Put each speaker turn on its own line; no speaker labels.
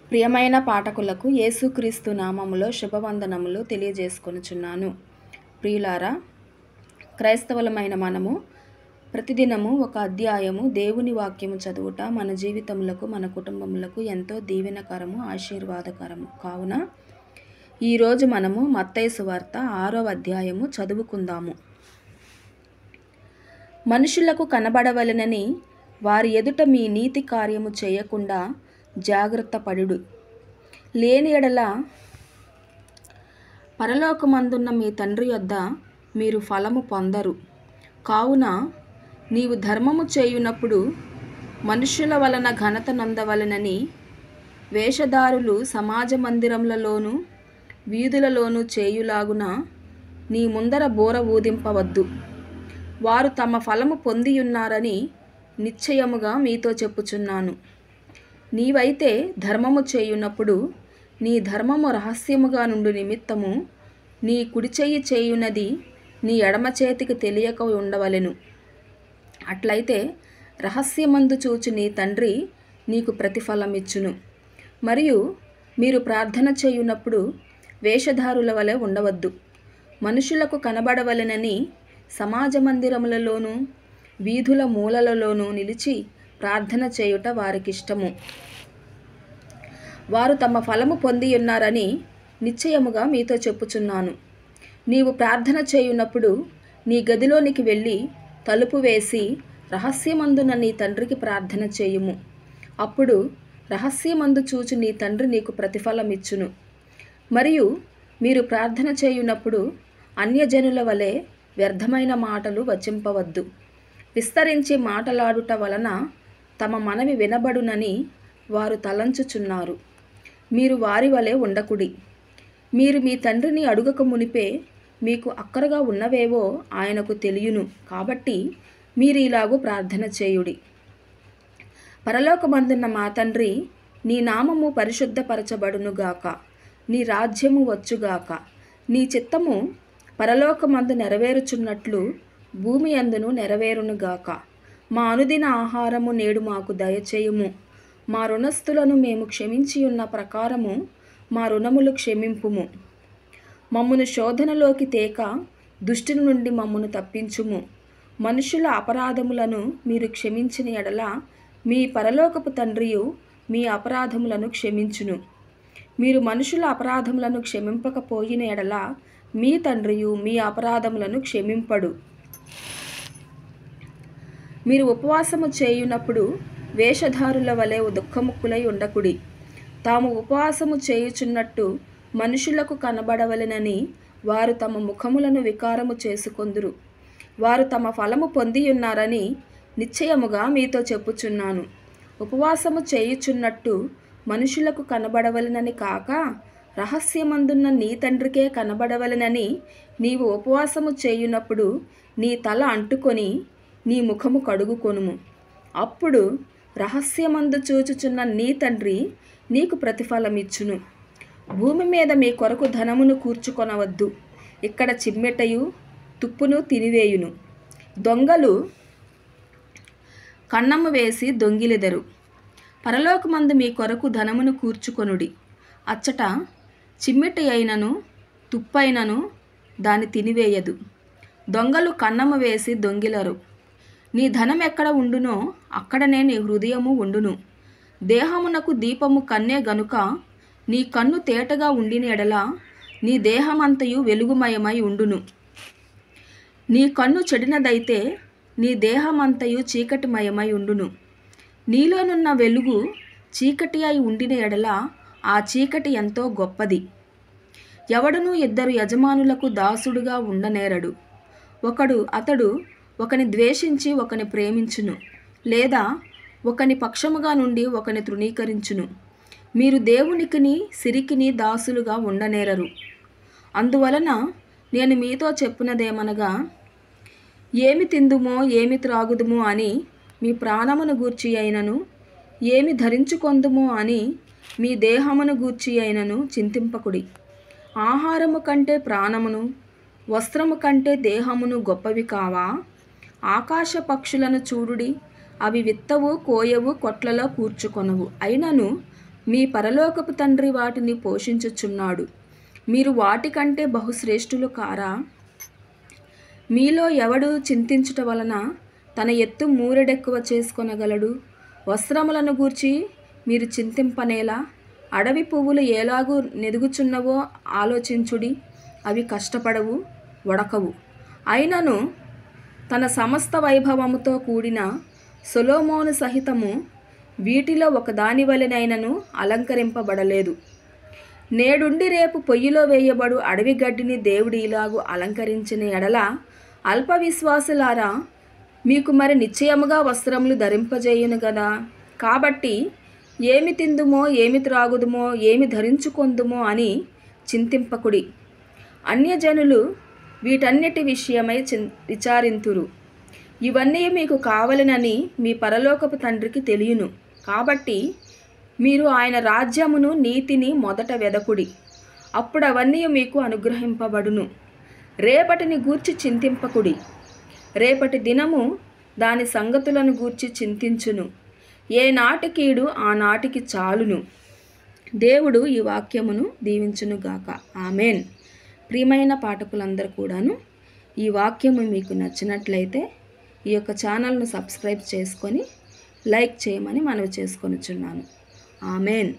ప్రియమైన పాఠకులకు యేసుక్రీస్తు నామములో శుభవందనములు తెలియజేసుకొనుచున్నాను. ప్రియులారా, క్రైస్తవులమైన మనము ప్రతిదినము ఒక అధ్యాయము దేవుని వాక్యము చదువుట మన జీవితములకు, మన కుటుంబములకు ఎంతో దీవెనకరము, ఆశీర్వాదకరము. కావున ఈరోజు మనము మత్తయి సువార్త 6వ అధ్యాయము చదువుకుందాము. మనుషులకు కనబడవలెనని వారి ఎదుట మీ నీతి కార్యము చేయకుండా జాగ్రత్త పడుడు. లేని ఎడల పరలోకమందున్న మీ తండ్రి యొద్ద మీరు ఫలము పొందరు. కావున నీవు ధర్మము చేయునప్పుడు మనుష్యుల వలన ఘనత నొందవలెనని వేషధారులు సమాజ మందిరములలోను వీధులలోను చేయులాగున నీ ముందర బోర ఊదింపవద్దు. వారు తమ ఫలము పొందియున్నారని నిశ్చయముగా మీతో చెప్పుచున్నాను. నీవైతే ధర్మము చేయునప్పుడు నీ ధర్మము రహస్యముగా నుండు నిమిత్తము నీ కుడి చెయ్యి చేయునది నీ ఎడమ చేతికి తెలియక ఉండవలెను. అట్లయితే రహస్యమందు చూచు నీ తండ్రి నీకు ప్రతిఫలమిచ్చును. మరియు మీరు ప్రార్థన చేయునప్పుడు వేషధారుల వలె ఉండవద్దు. మనుషులకు కనబడవలెనని సమాజ మందిరములలోను వీధుల మూలలలోనూ నిలిచి ప్రార్థన చేయుట వారికిష్టము. వారు తమ ఫలము పొందియున్నారని నిశ్చయముగా మీతో చెప్పుచున్నాను. నీవు ప్రార్థన చేయునప్పుడు నీ గదిలోనికి వెళ్ళి తలుపు వేసి రహస్యమందున నీ తండ్రికి ప్రార్థన చేయుము. అప్పుడు రహస్యమందు చూచు నీ తండ్రి నీకు ప్రతిఫలమిచ్చును. మరియు మీరు ప్రార్థన చేయునప్పుడు అన్యజనుల వలె వ్యర్థమైన మాటలు వచింపవద్దు. విస్తరించి మాటలాడుట వలన తమ మనవి వినబడునని వారు తలంచుచున్నారు. మీరు వారి వలె ఉండకుడి. మీరు మీ తండ్రిని అడుగక మునిపే మీకు అక్కరగా ఉన్నవేవో ఆయనకు తెలియును. కాబట్టి మీరు ఇలాగూ ప్రార్థన చేయుడి. పరలోకమందున్న మా తండ్రి, నీ నామము పరిశుద్ధపరచబడునుగాక. నీ రాజ్యము వచ్చుగాక. నీ చిత్తము పరలోకమందు నెరవేరుచున్నట్లు భూమి అందును నెరవేరునుగాక. మా అనుదిన ఆహారము నేడు మాకు దయచేయుము. మా రుణస్థులను మేము క్షమించియున్న ప్రకారము మా రుణములు క్షమింపుము. మమ్మును శోధనలోకి తేక దుష్టుని నుండి మమ్మును తప్పించుము. మనుషుల అపరాధములను మీరు క్షమించిన ఎడల మీ పరలోకపు తండ్రియు మీ అపరాధములను క్షమించును. మీరు మనుషుల అపరాధములను క్షమింపకపోయిన ఎడల మీ తండ్రియు మీ అపరాధములను క్షమింపడు. మీరు ఉపవాసము చేయునప్పుడు వేషధారుల వలె దుఃఖముక్కులై ఉండకుడి. తాము ఉపవాసము చేయుచున్నట్టు మనుషులకు కనబడవలెనని వారు తమ ముఖములను వికారము చేసుకొందురు. వారు తమ ఫలము పొందియున్నారని నిశ్చయముగా మీతో చెప్పుచున్నాను. ఉపవాసము చేయుచున్నట్టు మనుషులకు కనబడవలెనని కాక రహస్యమందున్న నీ తండ్రికే కనబడవలెనని నీవు ఉపవాసము చేయునప్పుడు నీ తల అంటుకొని నీ ముఖము కడుగుకొనుము. అప్పుడు రహస్యమందు చూచుచున్న నీ తండ్రి నీకు ప్రతిఫలమిచ్చును. భూమి మీద మీ కొరకు ధనమును కూర్చుకొనవద్దు. ఇక్కడ చిమ్మెటయు తుప్పును తినివేయును. దొంగలు కన్నము వేసి దొంగిలెదరు. పరలోకమందు మీ కొరకు ధనమును కూర్చుకొనుడి. అచ్చట చిమ్మెట అయినను తుప్పైనను దాన్ని తినివేయదు. దొంగలు కన్నము వేసి దొంగిలరు. నీ ధనం ఎక్కడ ఉండునో అక్కడనే నీ హృదయము ఉండును. దేహమునకు దీపము కన్నే గనుక నీ కన్ను తేటగా ఉండిన ఎడల నీ దేహమంతయు వెలుగుమయమై ఉండును. నీ కన్ను చెడినదైతే నీ దేహమంతయు చీకటిమయమై ఉండును. నీలోనున్న వెలుగు చీకటి అయి ఉండిన ఎడల ఆ చీకటి ఎంతో గొప్పది. ఎవడునూ ఇద్దరు యజమానులకు దాసుడుగా ఉండనేరడు. అతడు ఒకని ద్వేషించి ఒకని ప్రేమించును, లేదా ఒకని పక్షముగా నుండి ఒకని తృణీకరించును. మీరు దేవునికిని సిరికిని దాసులుగా ఉండనేరరు. అందువలన నేను మీతో చెప్పునదేమనగా, ఏమి తిందుమో ఏమి త్రాగుదుమో అని మీ ప్రాణమును గూర్చి అయినను, ఏమి ధరించుకొందుమో అని మీ దేహమును గూర్చి అయినను చింతింపకుడి. ఆహారము కంటే ప్రాణమును, వస్త్రము కంటే దేహమును గొప్పవి కావా? ఆకాశ పక్షులను చూడుడి, అవి విత్తవు, కోయవు, కొట్లలో కూర్చుకొనవు. అయినను మీ పరలోకపు తండ్రి వాటిని పోషించుచున్నాడు. మీరు వాటికంటే బహుశ్రేష్ఠులు కారా? మీలో ఎవడు చింతించుట వలన తన ఎత్తు మూరెడెక్కువ చేసుకొనగలడు? వస్త్రములను గూర్చి మీరు చింతింపనేలా? అడవి పువ్వులు ఎలాగూ నెదుగుచున్నవో ఆలోచించుడి. అవి కష్టపడవు, వడకవు. అయినను తన సమస్త వైభవముతో కూడిన సొలొమోను సహితము వీటిలో ఒకదాని వలెనైనను అలంకరింపబడలేదు. నేడుండి రేపు పొయ్యిలో వేయబడు అడవి గడ్డిని దేవుడు ఇలాగు అలంకరించిన ఎడల, అల్ప విశ్వాసులారా, మీకు మరి నిశ్చయముగా వస్త్రములు ధరింపజేయును గదా. కాబట్టి ఏమి తిందుమో, ఏమి త్రాగుదుమో, ఏమి ధరించుకొందుమో అని చింతింపకుడి. అన్యజనులు వీటన్నిటి విషయమై విచారింతురు. ఇవన్నీ మీకు కావలెనని మీ పరలోకపు తండ్రికి తెలియను. కాబట్టి మీరు ఆయన రాజ్యమును, నీతిని మొదట వెదకుడి, అప్పుడు అవన్నీ మీకు అనుగ్రహింపబడును. రేపటిని గూర్చి చింతింపకుడి. రేపటి దినము దాని సంగతులను గూర్చి చింతించును. ఏ నాటికీడు ఆ నాటికి చాలును. దేవుడు ఈ వాక్యమును దీవించునుగాక. ఆమెన్. ప్రియమైన పాఠకులందరూ కూడాను ఈ వాక్యము మీకు నచ్చినట్లయితే ఈ యొక్క ఛానల్ను సబ్స్క్రైబ్ చేసుకొని లైక్ చేయమని మనవి చేసుకొనుచున్నాను. ఆమెన్.